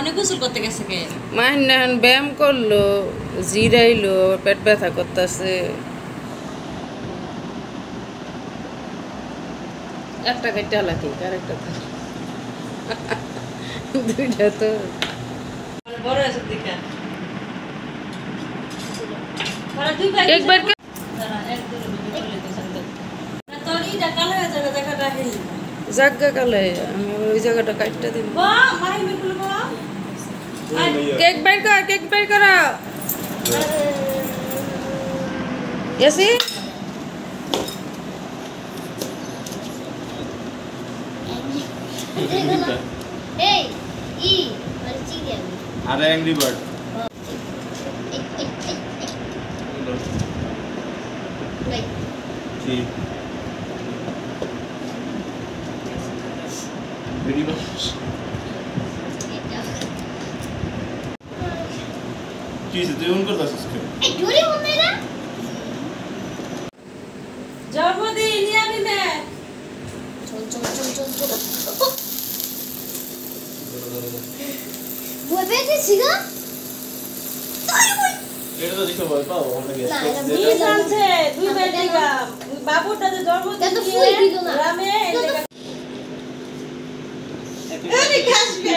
অনেক গোসল করতে গেছে কে মাহিনান ব্যায়াম করলো জিরাইলো পেট ব্যথা করতেছে একটা কেটে হালাকি আরেকটা দুইটা তো বড় আছে দেখা কেক বের কর তলিটা কালো হয়ে যাবে দেখাটা হেই জায়গা কালে আমি ওই জায়গাটা কাটতে দিব বাহ মাই মিকুল বাহ কেক বের করা AC Hey, E, what is it? Are Angry Bird. Wait. See. Very much. Jesus, do you want to go to the school? Hey, do you want me there? জন্মদিন ইয়ামি মে চল বই পেয়েছিস সিগা এটা তো দেখো ভয় পাও আমরা গেছি কি জানছে দুই বেটিকা বাবুটা যে জন্মদিন তো ফুই দিল না গ্রামে এই কাশবে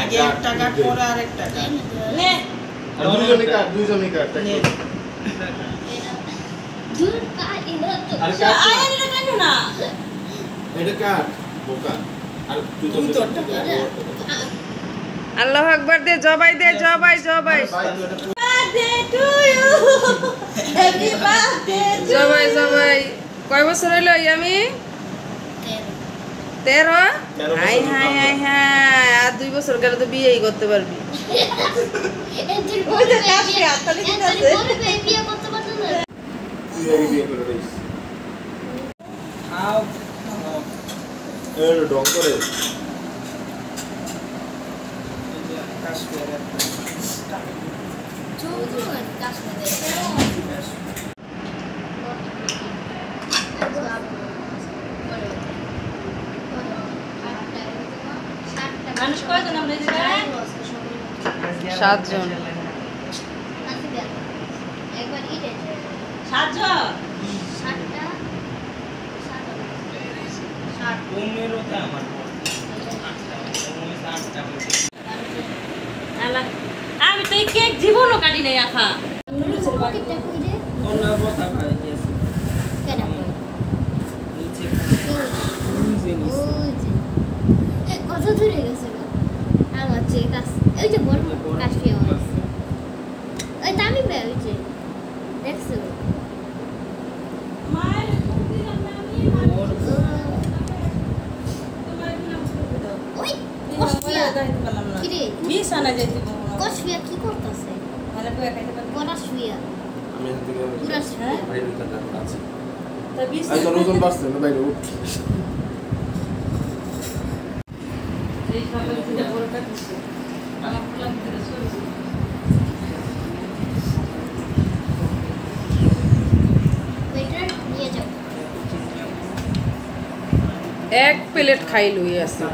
আগে একটা কাট পরে আরেকটা কাট নে দুইজনই কাট নে দূর কাট ইনো তো আর কাট আয় এটা কেন না এটা কাট বোকা আর দুইজন আল্লাহু আকবার দে জবাই birthday to you happy birthday জবাই কয় বছর হইলো ইয়ামি 13 হাই আর 2 বছর গেলে তো বিয়েই করতে পারবি এন্টার বলে কাশবে আতলি দিতেছে বলে বিয়ে করতে পারছ না বিয়ে করে দিস আও এর ডং করে মানুষ কয়জন আমরা এই জায়গায় 7 জন একবার ইটে 7 জন 7টা 7 আলা আমি তো এই কেক জীবনও কাটি নাই আফা পকেটটা কই রে কেন কত দূরে গেছে আমার চেয়ে কাছ ওই যে বড় কাশিয়া আছে ওই দামি বে ওই যে দেখছো মায়ের দিলাম না আমি ওই কষ্টিয়া কষ্টিয়া যাইতে পারলাম না কিরে বিছানা যাইতে পারলাম না কষ্টিয়া কি করতেছে ভালো করে খাইতে পারলাম বড় শুয়া আমি এখান থেকে পুরা শুয়া বাইরে উঠতে আছে তা আই বিছানা তো নতুন বাসতে না বাইরে উঠ এই খাবার থেকে বড়টা দিছে আমার ফুলাম থেকে সরছে ওইটা নিয়ে যাও এক প্লেট খাই লই আছে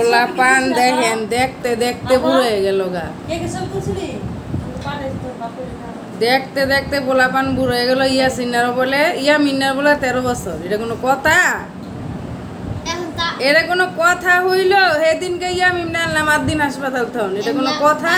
ওলা পান দেখেন দেখতে বুড়ো হয়ে গেল গা কে কে সব তুলছিলি পারে তো বাপরে দেখতে পোলাপান বুড়ো হয়ে গেল ইয়া মিন্নার বলে 13 বছর এটা কোনো কথা এখন তা এটা কোনো কথা হইল সেদিনকে ইয়া মিন্না আনলাম 8 দিন হাসপাতাল তখন এটা কোনো কথা